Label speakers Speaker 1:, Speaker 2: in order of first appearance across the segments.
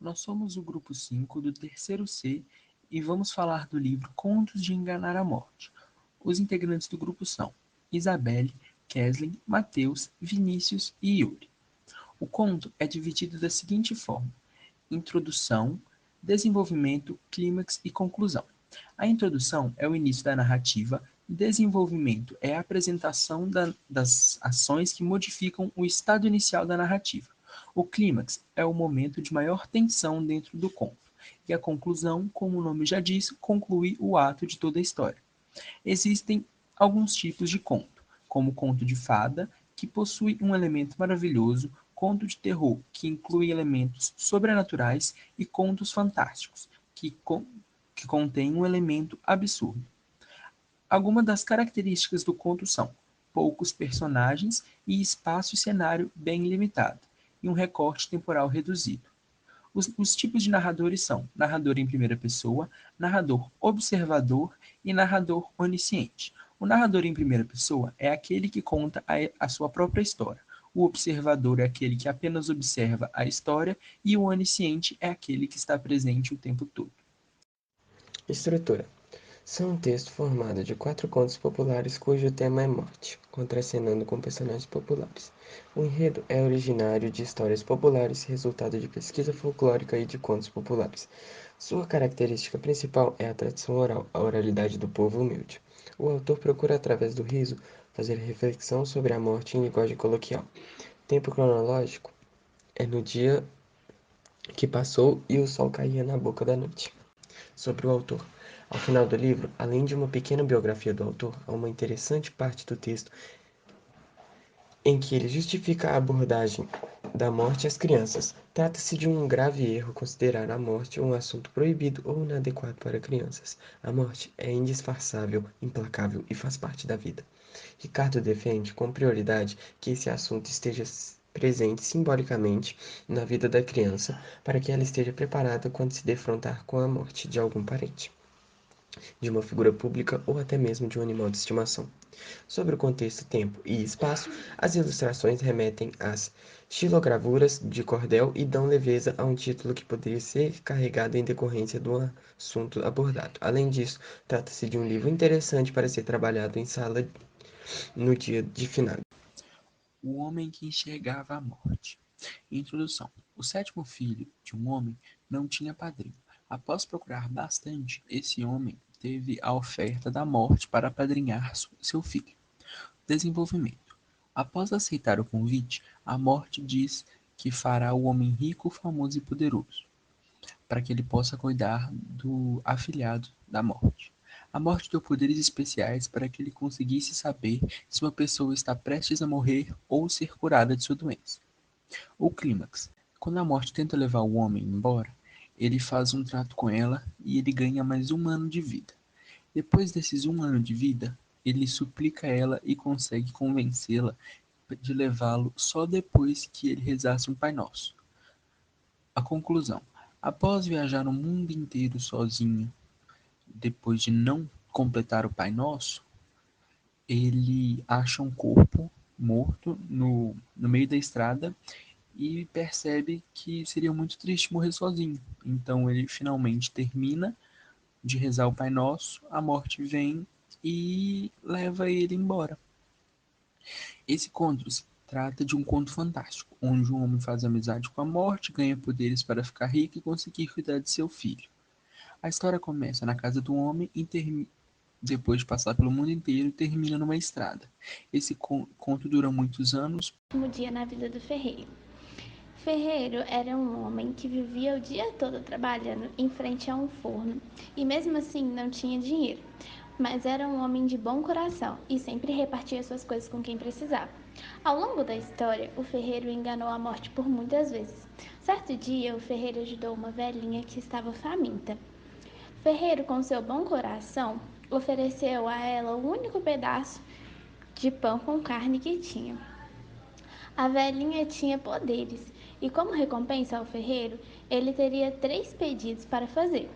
Speaker 1: Nós somos o grupo 5 do terceiro C e vamos falar do livro Contos de Enganar a Morte. Os integrantes do grupo são Isabelle, Kesley, Matheus, Vinícius e Yuri. O conto é dividido da seguinte forma: introdução, desenvolvimento, clímax e conclusão. A introdução é o início da narrativa, desenvolvimento é a apresentação das ações que modificam o estado inicial da narrativa. O clímax é o momento de maior tensão dentro do conto. E a conclusão, como o nome já diz, conclui o ato de toda a história. Existem alguns tipos de conto, como conto de fada, que possui um elemento maravilhoso, conto de terror, que inclui elementos sobrenaturais, e contos fantásticos, que contém um elemento absurdo. Algumas das características do conto são poucos personagens e espaço e cenário bem limitado, e um recorte temporal reduzido. Os tipos de narradores são narrador em primeira pessoa, narrador observador e narrador onisciente. O narrador em primeira pessoa é aquele que conta a sua própria história. O observador é aquele que apenas observa a história e o onisciente é aquele que está presente o tempo todo.
Speaker 2: Estrutura. São um texto formado de 4 contos populares cujo tema é morte, contracenando com personagens populares. O enredo é originário de histórias populares, resultado de pesquisa folclórica e de contos populares. Sua característica principal é a tradição oral, a oralidade do povo humilde. O autor procura, através do riso, fazer reflexão sobre a morte em linguagem coloquial. Tempo cronológico é no dia que passou e o sol caía na boca da noite. Sobre o autor. Ao final do livro, além de uma pequena biografia do autor, há uma interessante parte do texto em que ele justifica a abordagem da morte às crianças. Trata-se de um grave erro considerar a morte um assunto proibido ou inadequado para crianças. A morte é indisfarçável, implacável e faz parte da vida. Ricardo defende com prioridade que esse assunto esteja presente simbolicamente na vida da criança para que ela esteja preparada quando se defrontar com a morte de algum parente, de uma figura pública ou até mesmo de um animal de estimação. Sobre o contexto, tempo e espaço, as ilustrações remetem às xilogravuras de cordel e dão leveza a um título que poderia ser carregado em decorrência do assunto abordado. Além disso, trata-se de um livro interessante para ser trabalhado em sala no dia de finado.
Speaker 1: O homem que enxergava a morte. Introdução. O sétimo filho de um homem não tinha padrinho. Após procurar bastante, esse homem teve a oferta da morte para apadrinhar seu filho. Desenvolvimento. Após aceitar o convite, a morte diz que fará o homem rico, famoso e poderoso, para que ele possa cuidar do afilhado da morte. A morte deu poderes especiais para que ele conseguisse saber se uma pessoa está prestes a morrer ou ser curada de sua doença. O clímax. Quando a morte tenta levar o homem embora, ele faz um trato com ela e ele ganha mais um ano de vida. Depois desses um ano de vida, ele suplica ela e consegue convencê-la de levá-lo só depois que ele rezasse um Pai Nosso. A conclusão. Após viajar o mundo inteiro sozinho, depois de não completar o Pai Nosso, ele acha um corpo morto no meio da estrada e percebe que seria muito triste morrer sozinho. Então ele finalmente termina de rezar o Pai Nosso, a morte vem e leva ele embora. Esse conto se trata de um conto fantástico, onde um homem faz amizade com a morte, ganha poderes para ficar rico e conseguir cuidar de seu filho. A história começa na casa do homem e depois de passar pelo mundo inteiro, termina numa estrada. Esse conto dura muitos anos.
Speaker 3: Último dia na vida do ferreiro. Ferreiro era um homem que vivia o dia todo trabalhando em frente a um forno e mesmo assim não tinha dinheiro. Mas era um homem de bom coração e sempre repartia suas coisas com quem precisava. Ao longo da história, o ferreiro enganou a morte por muitas vezes. Certo dia, o ferreiro ajudou uma velhinha que estava faminta. Ferreiro, com seu bom coração, ofereceu a ela o único pedaço de pão com carne que tinha. A velhinha tinha poderes, e como recompensa ao ferreiro, ele teria 3 pedidos para fazer.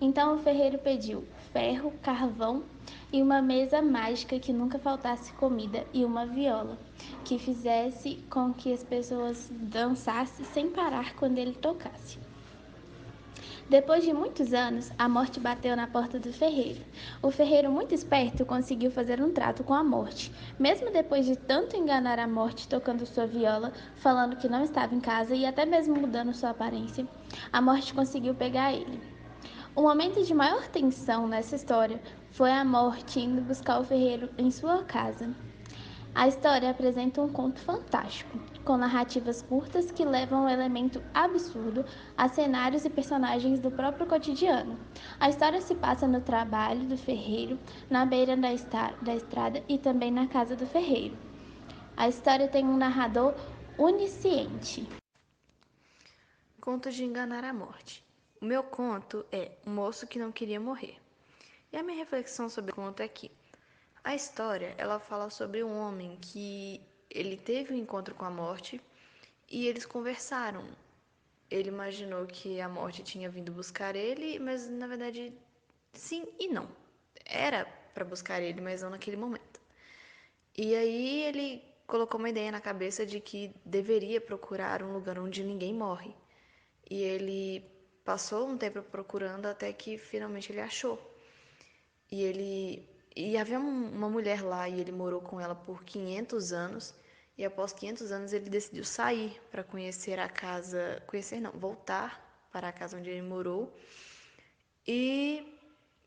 Speaker 3: Então o ferreiro pediu ferro, carvão e uma mesa mágica que nunca faltasse comida e uma viola, que fizesse com que as pessoas dançassem sem parar quando ele tocasse. Depois de muitos anos, a morte bateu na porta do ferreiro. O ferreiro, muito esperto, conseguiu fazer um trato com a morte. Mesmo depois de tanto enganar a morte tocando sua viola, falando que não estava em casa e até mesmo mudando sua aparência, a morte conseguiu pegar ele. O momento de maior tensão nessa história foi a morte indo buscar o ferreiro em sua casa. A história apresenta um conto fantástico, com narrativas curtas que levam um elemento absurdo a cenários e personagens do próprio cotidiano. A história se passa no trabalho do ferreiro, na beira da estrada e também na casa do ferreiro. A história tem um narrador onisciente.
Speaker 4: Conto de enganar a morte. O meu conto é Um Moço que Não Queria Morrer. E a minha reflexão sobre o conto é que a história, ela fala sobre um homem que ele teve um encontro com a morte e eles conversaram. Ele imaginou que a morte tinha vindo buscar ele, mas na verdade sim e não. Era para buscar ele, mas não naquele momento. E aí ele colocou uma ideia na cabeça de que deveria procurar um lugar onde ninguém morre. E ele passou um tempo procurando até que finalmente ele achou. E havia uma mulher lá e ele morou com ela por 500 anos. E após 500 anos ele decidiu sair para conhecer a casa, conhecer não, voltar para a casa onde ele morou. E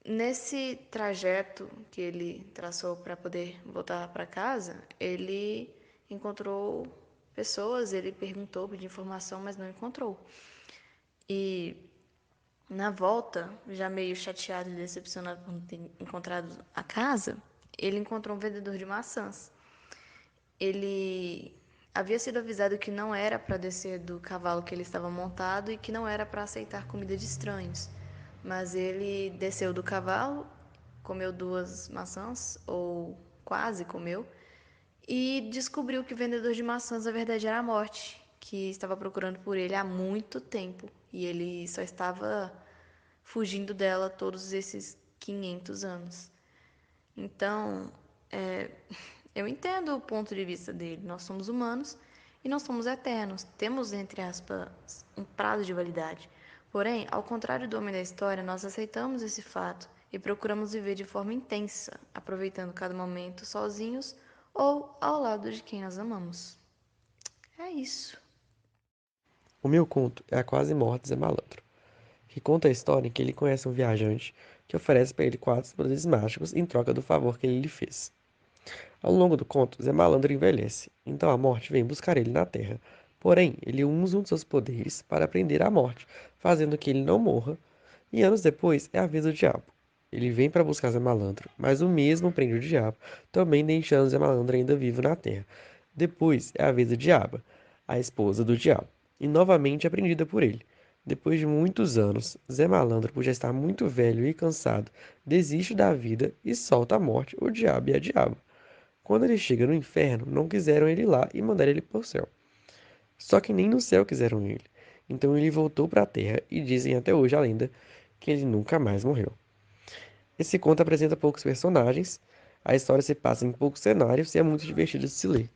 Speaker 4: nesse trajeto que ele traçou para poder voltar para casa, ele encontrou pessoas, ele perguntou, pediu informação, mas não encontrou. E na volta, já meio chateado e decepcionado por não ter encontrado a casa, ele encontrou um vendedor de maçãs. Ele havia sido avisado que não era para descer do cavalo que ele estava montado e que não era para aceitar comida de estranhos. Mas ele desceu do cavalo, comeu 2 maçãs, ou quase comeu, e descobriu que o vendedor de maçãs, na verdade, era a morte, que estava procurando por ele há muito tempo. E ele só estava fugindo dela todos esses 500 anos. Então, eu entendo o ponto de vista dele. Nós somos humanos e nós somos eternos. Temos, entre aspas, um prazo de validade. Porém, ao contrário do homem da história, nós aceitamos esse fato e procuramos viver de forma intensa, aproveitando cada momento sozinhos ou ao lado de quem nós amamos. É isso.
Speaker 2: O meu conto é A Quase Morte Zé Malandro, que conta a história em que ele conhece um viajante que oferece para ele 4 poderes mágicos em troca do favor que ele lhe fez. Ao longo do conto, Zé Malandro envelhece, então a morte vem buscar ele na Terra. Porém, ele usa um de seus poderes para prender a morte, fazendo que ele não morra, e anos depois é a vez do diabo. Ele vem para buscar Zé Malandro, mas o mesmo prende o diabo, também deixando Zé Malandro ainda vivo na Terra. Depois é a vez do Diaba, a esposa do diabo, e novamente é prendida por ele. Depois de muitos anos, Zé Malandro, por já estar muito velho e cansado, desiste da vida e solta a morte, o diabo e a diaba. Quando ele chega no inferno, não quiseram ele lá e mandaram ele para o céu. Só que nem no céu quiseram ele. Então ele voltou para a terra e dizem até hoje a lenda que ele nunca mais morreu. Esse conto apresenta poucos personagens, a história se passa em poucos cenários e é muito divertido de se ler.